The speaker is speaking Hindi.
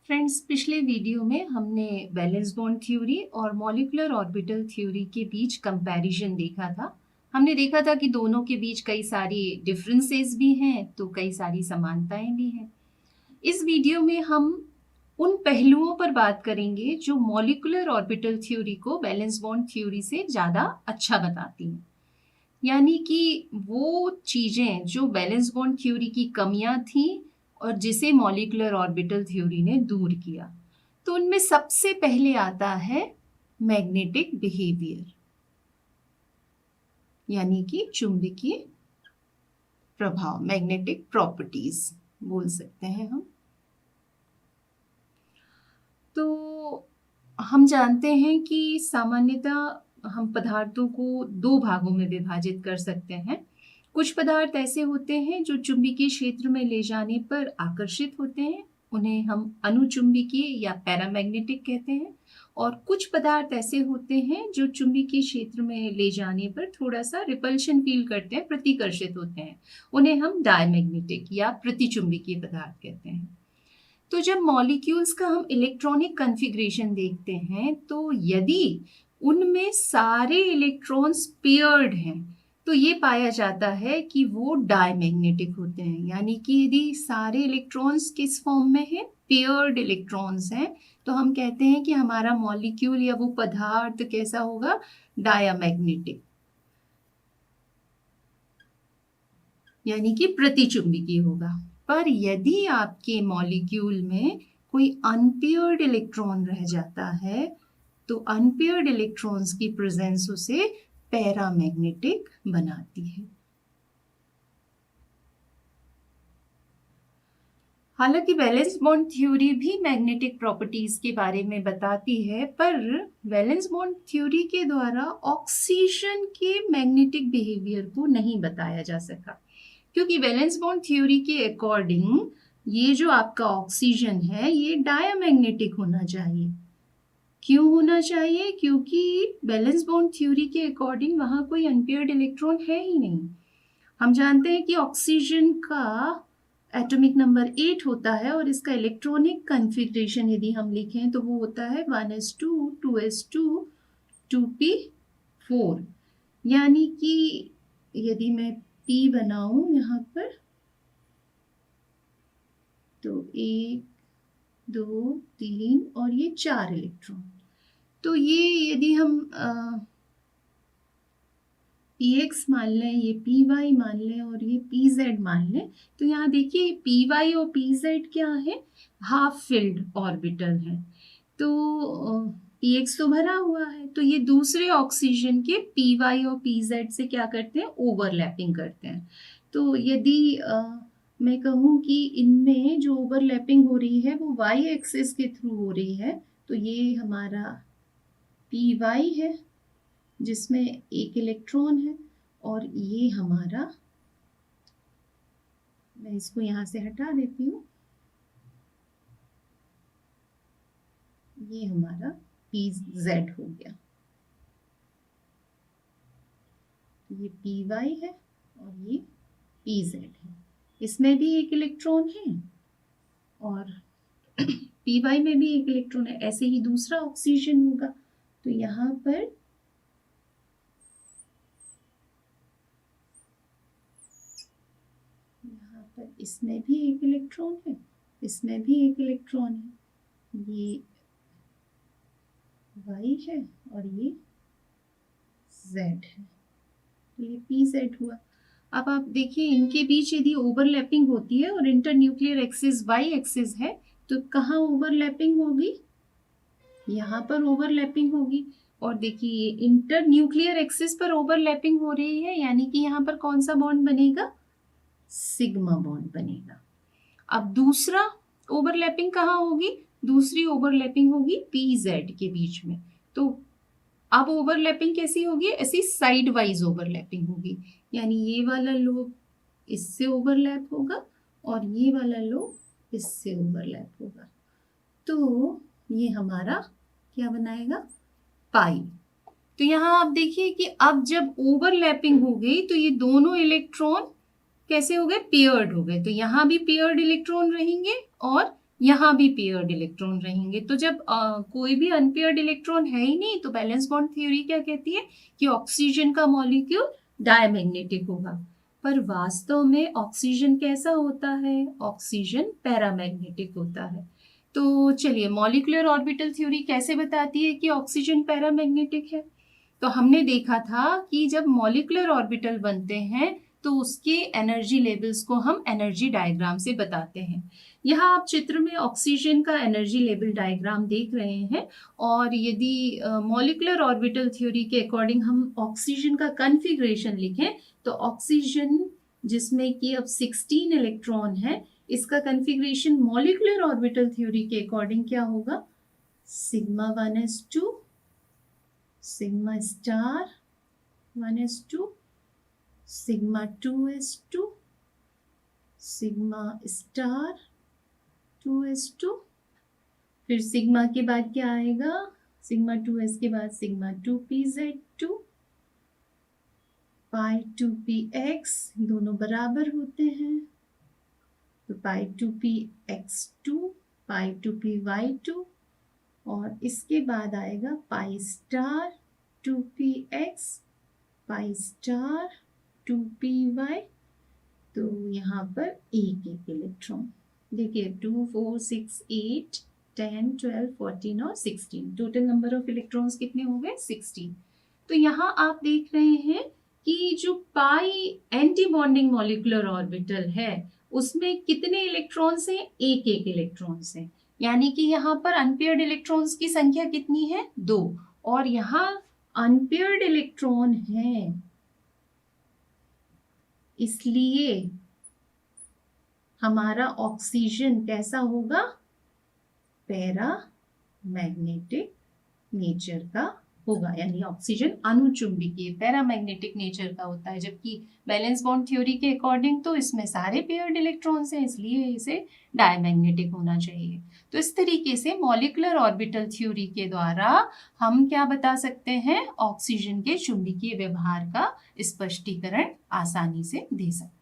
फ्रेंड्स, पिछले वीडियो में हमने वैलेंस बॉन्ड थ्योरी और मॉलिक्यूलर ऑर्बिटल थ्योरी के बीच कंपैरिजन देखा था। हमने देखा था कि दोनों के बीच कई सारी डिफरेंसेस भी हैं तो कई सारी समानताएं भी हैं। इस वीडियो में हम उन पहलुओं पर बात करेंगे जो मॉलिक्यूलर ऑर्बिटल थ्योरी को वैलेंस बॉन्ड थ्योरी से ज़्यादा अच्छा बताती हैं। यानी कि वो चीज़ें जो वैलेंस बॉन्ड थ्योरी की कमियां थी और जिसे मॉलिक्यूलर ऑर्बिटल थ्योरी ने दूर किया। तो उनमें सबसे पहले आता है मैग्नेटिक बिहेवियर, यानी कि चुंबकीय प्रभाव, मैग्नेटिक प्रॉपर्टीज बोल सकते हैं हम। तो हम जानते हैं कि सामान्यतः हम पदार्थों को दो भागों में विभाजित कर सकते हैं। कुछ पदार्थ ऐसे होते हैं जो चुंबकीय क्षेत्र में ले जाने पर आकर्षित होते हैं, उन्हें हम अनुचुंबकीय या पैरामैग्नेटिक कहते हैं। और कुछ पदार्थ ऐसे होते हैं जो चुंबकीय क्षेत्र में ले जाने पर थोड़ा सा रिपल्शन फील करते हैं, प्रतिकर्षित होते हैं, उन्हें हम डायमैग्नेटिक या प्रतिचुंबकीय पदार्थ कहते हैं। तो जब मॉलिक्यूल्स का हम इलेक्ट्रॉनिक कॉन्फ़िगरेशन देखते हैं तो यदि उनमें सारे इलेक्ट्रॉन्स पेयर्ड हैं तो ये पाया जाता है कि वो डायमैग्नेटिक होते हैं। यानी कि यदि सारे इलेक्ट्रॉन्स किस फॉर्म में हैं, पेयर्ड इलेक्ट्रॉन्स हैं, तो हम कहते हैं कि हमारा मॉलिक्यूल या वो पदार्थ कैसा होगा, डायमैग्नेटिक, यानी कि प्रतिचुंबकीय होगा। पर यदि आपके मॉलिक्यूल में कोई अनपेयर्ड इलेक्ट्रॉन रह जाता है तो अनपेयर्ड इलेक्ट्रॉन्स की प्रेजेंस उसे पैरामैग्नेटिक बनाती है। हालांकि वैलेंस बॉन्ड थ्योरी भी मैग्नेटिक प्रॉपर्टीज के बारे में बताती है, पर वैलेंस बॉन्ड थ्योरी के द्वारा ऑक्सीजन के मैग्नेटिक बिहेवियर को नहीं बताया जा सका, क्योंकि वैलेंस बॉन्ड थ्योरी के अकॉर्डिंग ये जो आपका ऑक्सीजन है ये डायमैग्नेटिक होना चाहिए। क्यों होना चाहिए? क्योंकि वैलेंस बॉन्ड थ्योरी के अकॉर्डिंग वहां कोई अनपेयर्ड इलेक्ट्रॉन है ही नहीं। हम जानते हैं कि ऑक्सीजन का एटॉमिक नंबर 8 होता है और इसका इलेक्ट्रॉनिक कॉन्फ़िगरेशन यदि हम लिखें तो वो होता है 1s2 2s2 2p4। यानी कि यदि मैं P बनाऊं यहाँ पर तो 1 2 3 और ये 4 इलेक्ट्रॉन। तो ये यदि हम px मान लें, ये py मान लें और ये pz मान लें, तो यहाँ देखिए py और pz क्या है, हाफ फिल्ड ऑर्बिटल है। तो px तो भरा हुआ है, तो ये दूसरे ऑक्सीजन के py और pz से क्या करते हैं, ओवरलैपिंग करते हैं। तो यदि मैं कहूँ कि इनमें जो ओवरलैपिंग हो रही है वो y एक्सिस के थ्रू हो रही है, तो ये हमारा py है जिसमें एक इलेक्ट्रॉन है, और ये हमारा, मैं इसको यहां से हटा देती हूँ, ये हमारा pz हो गया। ये py है और ये pz है, इसमें भी एक इलेक्ट्रॉन है और py में भी एक इलेक्ट्रॉन है। ऐसे ही दूसरा ऑक्सीजन होगा, तो यहाँ पर इसमें भी एक इलेक्ट्रॉन है, इसमें भी एक इलेक्ट्रॉन है, ये y है और ये z है, तो ये pz हुआ। अब आप देखिए इनके बीच यदि ओवरलैपिंग होती है और इंटरन्यूक्लियर एक्सिस y एक्सिस है तो कहाँ ओवरलैपिंग होगी, यहाँ पर ओवरलैपिंग होगी। और देखिए इंटरन्यूक्लियर एक्सिस पर ओवरलैपिंग हो रही है, यानी कि यहाँ पर कौन सा बॉन्ड बनेगा, सिग्मा बॉन्ड बनेगा। अब दूसरा ओवरलैपिंग कहाँ होगी, दूसरी ओवरलैपिंग होगी pz के बीच में। तो अब ओवरलैपिंग कैसी होगी, ऐसी साइड वाइज ओवरलैपिंग होगी, यानी ये वाला लोब इससे ओवरलैप होगा और ये वाला लोब इससे ओवरलैप होगा। तो ये हमारा क्या बनाएगा, पाई। तो यहाँ आप देखिए कि अब जब ओवरलैपिंग हो गई तो ये दोनों इलेक्ट्रॉन कैसे हो गए, पेयर्ड हो गए। तो यहाँ भी पेयर्ड इलेक्ट्रॉन रहेंगे और यहाँ भी पेयर्ड इलेक्ट्रॉन रहेंगे। तो जब कोई भी अनपेयर्ड इलेक्ट्रॉन है ही नहीं तो बैलेंस बॉन्ड थ्योरी क्या कहती है कि ऑक्सीजन का मॉलिक्यूल डायमैग्नेटिक होगा। पर वास्तव में ऑक्सीजन कैसा होता है? ऑक्सीजन पैरामैग्नेटिक होता है। तो चलिए, मॉलिक्यूलर ऑर्बिटल थ्योरी कैसे बताती है कि ऑक्सीजन पैरामैग्नेटिक है? तो हमने देखा था कि जब मॉलिक्यूलर ऑर्बिटल बनते हैं तो उसके एनर्जी लेवल्स को हम एनर्जी डायग्राम से बताते हैं। यहाँ आप चित्र में ऑक्सीजन का एनर्जी लेवल डायग्राम देख रहे हैं। और यदि मॉलिक्यूलर ऑर्बिटल थ्योरी के अकॉर्डिंग हम ऑक्सीजन का कॉन्फ़िगरेशन लिखें तो ऑक्सीजन, जिसमें कि अब 16 इलेक्ट्रॉन है, इसका कॉन्फ़िगरेशन मॉलिक्यूलर ऑर्बिटल थ्योरी के अकॉर्डिंग क्या होगा? Sigma 1s2, sigma star 1s2, sigma 2s2, sigma star 2s2, फिर सिग्मा के बाद क्या आएगा? सिग्मा 2s के बाद सिग्मा 2pz2, पाई 2px, दोनों बराबर होते हैं तो पाई 2px2, पाई 2py2, और इसके बाद आएगा pi star 2px, pi star 2py। तो यहाँ पर एक एक इलेक्ट्रॉन, देखिए 2, 4, 6, 8, 10, 12, 14 और 16, टोटल नंबर ऑफ इलेक्ट्रॉन्स कितने हो गए? 16। तो यहाँ आप देख रहे हैं कि जो पाई एंटी बॉन्डिंग मॉलिक्यूलर ऑर्बिटल है उसमें कितने इलेक्ट्रॉन्स हैं? एक एक इलेक्ट्रॉन्स हैं। यानी कि यहाँ पर अनपेयर्ड इलेक्ट्रॉन्स की संख्या कितनी है? 2। और यहाँ अनपेयर्ड इलेक्ट्रॉन है, इसलिए हमारा ऑक्सीजन कैसा होगा? पैरामैग्नेटिक नेचर का होगा। यानी ऑक्सीजन अनुचुंबकीय पैरामैग्नेटिक नेचर का होता है, जबकि बैलेंस बॉन्ड थ्योरी के अकॉर्डिंग तो इसमें सारे पेयर्ड इलेक्ट्रॉन्स हैं, इसलिए इसे डायमैग्नेटिक होना चाहिए। तो इस तरीके से मॉलिक्यूलर ऑर्बिटल थ्योरी के द्वारा हम क्या बता सकते हैं? ऑक्सीजन के चुंबकीय व्यवहार का स्पष्टीकरण आसानी से दे सकते हैं।